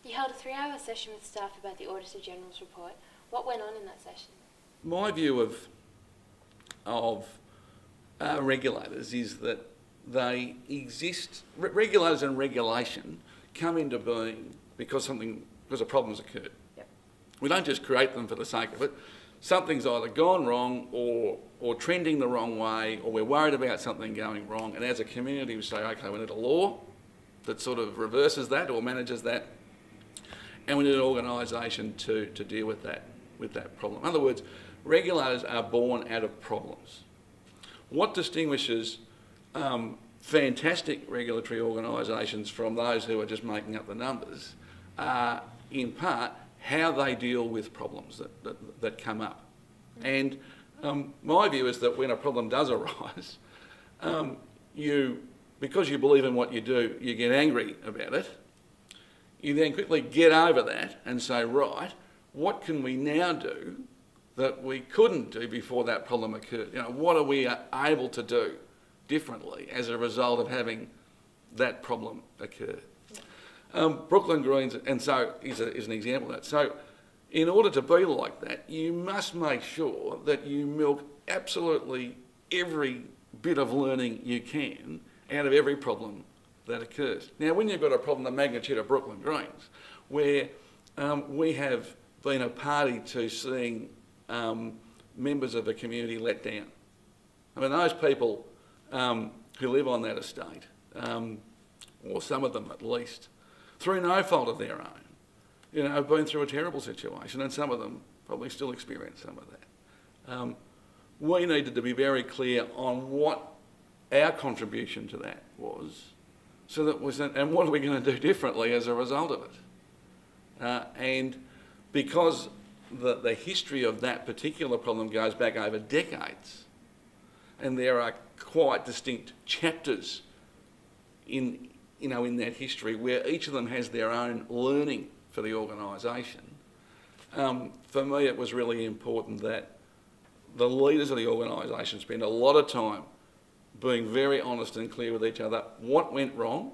You held a 3-hour session with staff about the Auditor General's report. What went on in that session? My view of regulators is that they exist. Regulators and regulation come into being because a problem's occurred. Yep. We don't just create them for the sake of it. Something's either gone wrong or trending the wrong way, or we're worried about something going wrong, and as a community we say, okay, we need a law that sort of reverses that or manages that, and we need an organisation to deal with that problem. In other words, regulators are born out of problems. What distinguishes fantastic regulatory organisations from those who are just making up the numbers are, in part, how they deal with problems that come up. And my view is that when a problem does arise, because you believe in what you do, you get angry about it. You then quickly get over that and say, right, what can we now do that we couldn't do before that problem occurred? What are we able to do differently as a result of having that problem occur? Brooklyn Greens, and so is an example of that. So in order to be like that, you must make sure that you milk absolutely every bit of learning you can out of every problem that occurs. Now, when you've got a problem the magnitude of Brooklyn Greens, where we have been a party to seeing members of the community let down. I mean, those people who live on that estate, or some of them at least, through no fault of their own, have been through a terrible situation, and some of them probably still experience some of that. We needed to be very clear on what our contribution to that was, and what are we going to do differently as a result of it. And because the history of that particular problem goes back over decades, and there are quite distinct chapters in that history where each of them has their own learning for the organisation. For me, it was really important that the leaders of the organisation spend a lot of time being very honest and clear with each other what went wrong,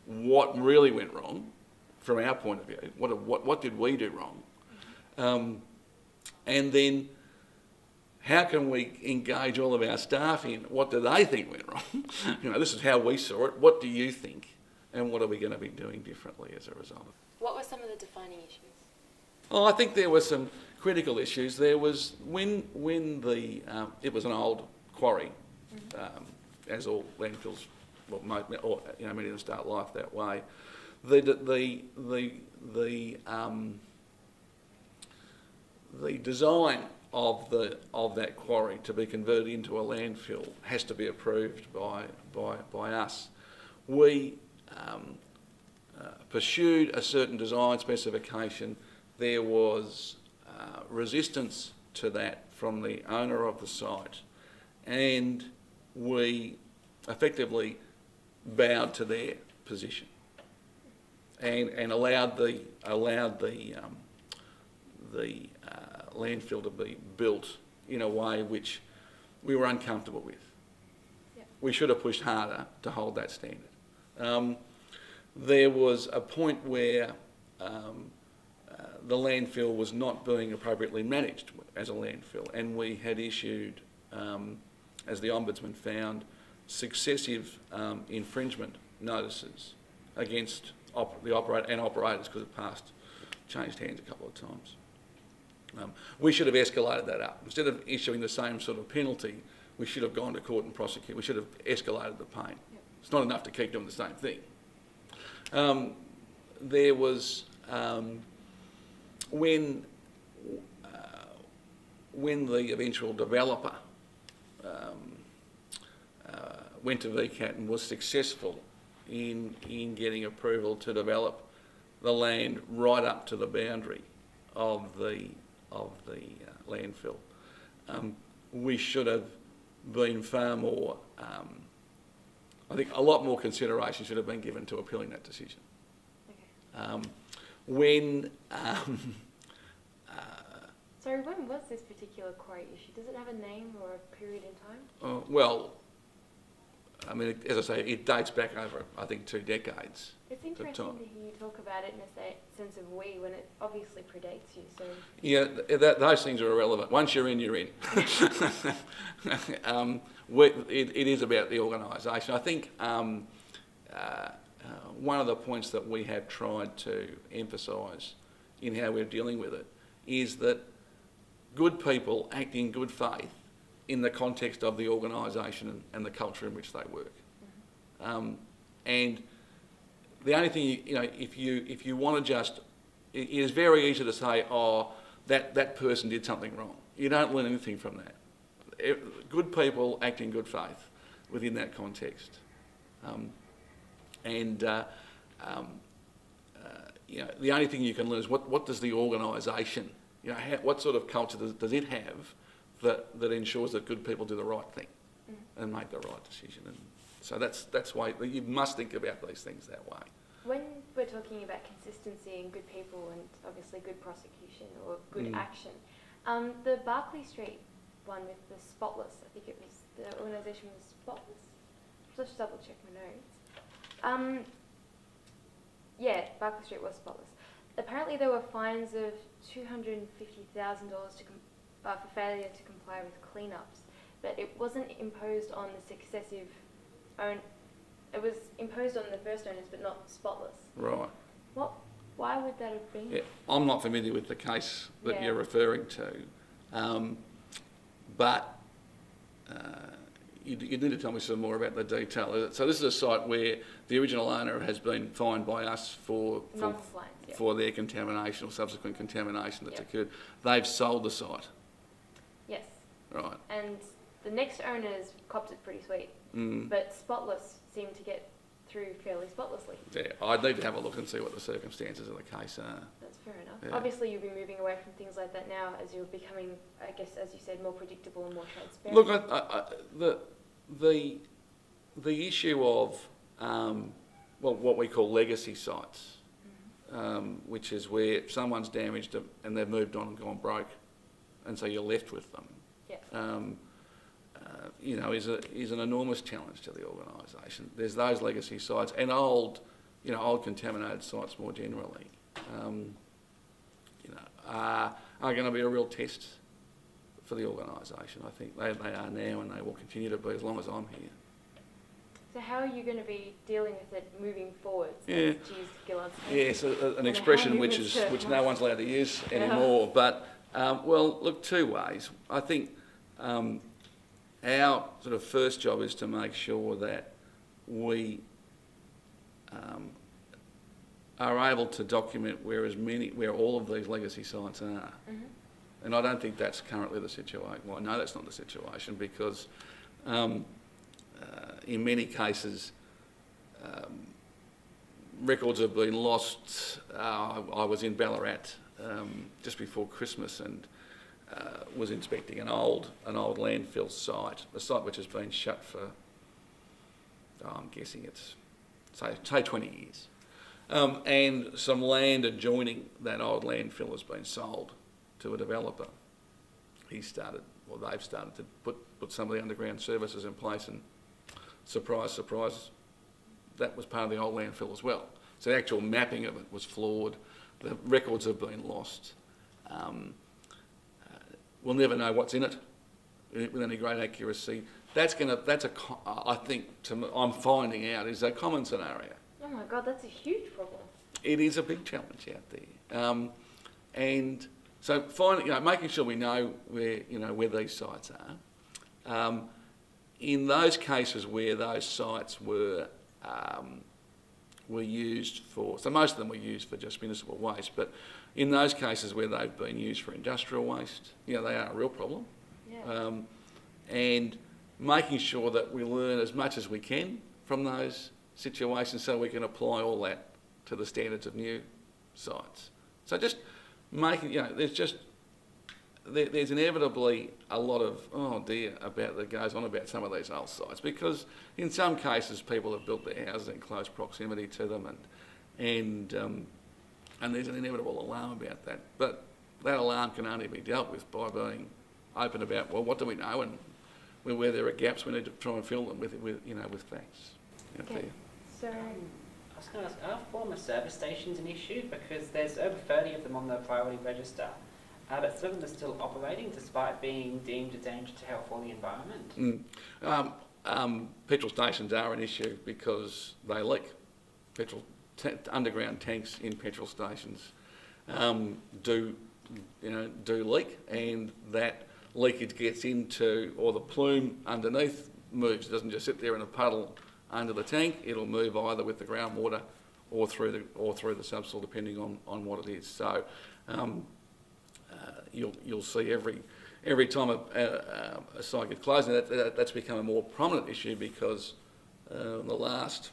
what really went wrong from our point of view, what did we do wrong, and then how can we engage all of our staff in what do they think went wrong? This is how we saw it. What do you think? And what are we going to be doing differently as a result of it? What were some of the defining issues? Oh, I think there were some critical issues. There was when it was an old quarry, as all landfills, many of them start life that way. The design of that quarry to be converted into a landfill has to be approved by us. We pursued a certain design specification. There was resistance to that from the owner of the site, and we effectively bowed to their position and allowed the landfill to be built in a way which we were uncomfortable with. Yep. We should have pushed harder to hold that standard. There was a point where the landfill was not being appropriately managed as a landfill, and we had issued, as the Ombudsman found, successive infringement notices against the operator and operators because it changed hands a couple of times. We should have escalated that up. Instead of issuing the same sort of penalty, we should have gone to court and prosecuted. We should have escalated the pain. Yep. It's not enough to keep doing the same thing. There was when the eventual developer went to VCAT and was successful in getting approval to develop the land right up to the boundary of the landfill. We should have been far more, I think a lot more consideration should have been given to appealing that decision. Okay. Sorry, when was this particular quarry issue? Does it have a name or a period in time? Well, I mean, as I say, it dates back over, I think, 2 decades. It's interesting to hear you talk about it in a sense of we when it obviously predates you. So Yeah, those things are irrelevant. Once you're in, you're in. It is about the organisation. I think one of the points that we have tried to emphasise in how we're dealing with it is that good people act in good faith in the context of the organisation and the culture in which they work. And the only thing, if you want to just, it is very easy to say, oh, that person did something wrong. You don't learn anything from that. Good people act in good faith within that context. The only thing you can learn is what does the organisation, what sort of culture does it have that ensures that good people do the right thing and make the right decision. And so that's why you must think about these things that way. When we're talking about consistency and good people and obviously good prosecution or good action, the Barclay Street one with the Spotless, I think it was, the organisation was Spotless? Let's just double check my notes. Yeah, Barclay Street was Spotless. Apparently there were fines of $250,000 for failure to comply with cleanups, but it wasn't imposed on the successive it was imposed on the first owners but not Spotless. Right. Why would that have been? Yeah, I'm not familiar with the case that you're referring to, but you need to tell me some more about the detail. So this is a site where the original owner has been fined by us for their contamination or subsequent contamination that's occurred. They've sold the site. Yes. Right. And the next owners copped it pretty sweet, but Spotless seemed to get through fairly spotlessly. Yeah, I'd need to have a look and see what the circumstances of the case are. That's fair enough. Yeah. Obviously you'll be moving away from things like that now as you're becoming, I guess, as you said, more predictable and more transparent. Look, the issue of what we call legacy sites, which is where someone's damaged them and they've moved on and gone broke, and so you're left with them. Is an enormous challenge to the organisation. There's those legacy sites and old contaminated sites more generally, are going to be a real test for the organisation. I think they are now and they will continue to be as long as I'm here. So how are you going to be dealing with it moving forward? Yeah. Yes, an expression which no one's allowed to use anymore. But, look, 2 ways. I think our sort of first job is to make sure that we are able to document where all of these legacy sites are. And I don't think that's currently the situation. Well, I know that's not the situation because in many cases records have been lost. I was in Ballarat just before Christmas and was inspecting an old landfill site, a site which has been shut for, I'm guessing it's, say 20 years. And some land adjoining that old landfill has been sold to a developer. They've started to put some of the underground services in place, and surprise, surprise, that was part of the old landfill as well. So the actual mapping of it was flawed. The records have been lost. We'll never know what's in it with any great accuracy. I think I'm finding out is a common scenario. Oh my God, that's a huge problem. It is a big challenge out there, and so making sure we know where these sites are. In those cases where those sites were used for, so most of them were used for just municipal waste, but in those cases where they've been used for industrial waste, they are a real problem. Yeah. And making sure that we learn as much as we can from those situations so we can apply all that to the standards of new sites. So just making, there's inevitably a lot of, that goes on about some of these old sites, because in some cases people have built their houses in close proximity to them and there's an inevitable alarm about that. But that alarm can only be dealt with by being open about, well, what do we know and where there are gaps, we need to try and fill them with facts. Okay. So, I was going to ask, are former service stations an issue? Because there's over 30 of them on the priority register, but some of them are still operating despite being deemed a danger to health or the environment. Petrol stations are an issue because they leak. Underground tanks in petrol stations do leak, and that leakage gets into, or the plume underneath moves. It doesn't just sit there in a puddle under the tank. It'll move either with the groundwater or through the subsoil, depending on what it is. So you'll see every time a site gets closed, and that's become a more prominent issue because in the last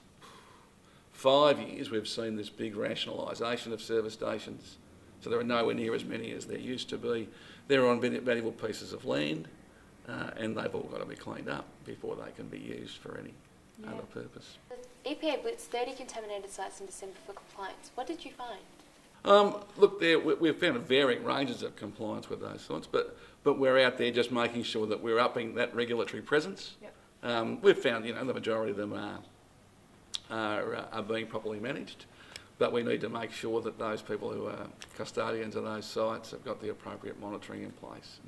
5 years we've seen this big rationalisation of service stations. So there are nowhere near as many as there used to be. They're on valuable pieces of land, and they've all got to be cleaned up before they can be used for any other purpose. The EPA blitzed 30 contaminated sites in December for compliance. What did you find? Look, we've found varying ranges of compliance with those sites, but we're out there just making sure that we're upping that regulatory presence. Yep. We've found, the majority of them are being properly managed, but we need to make sure that those people who are custodians of those sites have got the appropriate monitoring in place.